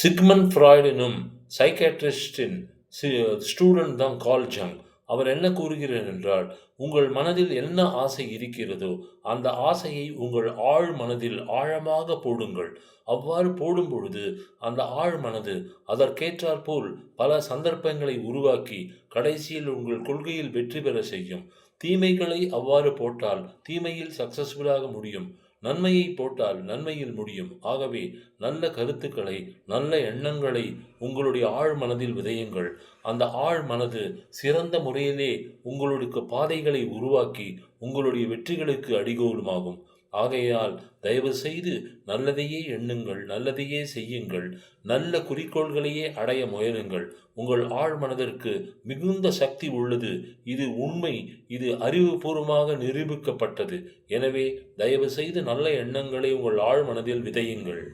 Sigmund Freud எனும் சைக்கியாட்ரிஸ்டின் student தான் curl junk. அவர் என்ன கூறுகிறார் என்றால், உங்கள் மனதில் என்ன ஆசை இருக்கிறதோ அந்த ஆசையை உங்கள் ஆழ் மனதில் ஆழமாக போடுங்கள். அவ்வாறு போடும் பொழுது அந்த ஆழ் மனது அதற்கேற்றாற்போல் பல சந்தர்ப்பங்களை உருவாக்கி கடைசியில் உங்கள் கொள்கையில் வெற்றி பெற செய்யும். தீமைகளை அவ்வாறு போட்டால் தீமையில் சக்சஸ்ஃபுல்லாக முடியும். நன்மையை போட்டால் நன்மையில் முடியும். ஆகவே நல்ல கருத்துக்களை, நல்ல எண்ணங்களை உங்களுடைய ஆழ் மனதில் விதையுங்கள். அந்த ஆழ் மனது சிறந்த முறையிலே உங்களுக்கு பாதைகளை உருவாக்கி உங்களுடைய வெற்றிகளுக்கு அடிகோலுமாகும். ஆகையால் தயவு செய்து நல்லதையே எண்ணுங்கள், நல்லதையே செய்யுங்கள், நல்ல குறிக்கோள்களையே அடைய முயலுங்கள். உங்கள் ஆழ் மனதிற்கு மிகுந்த சக்தி உள்ளது. இது உண்மை. இது அறிவுபூர்வமாக நிரூபிக்கப்பட்டது. எனவே தயவு செய்து நல்ல எண்ணங்களை உங்கள் ஆழ் மனதில் விதையுங்கள்.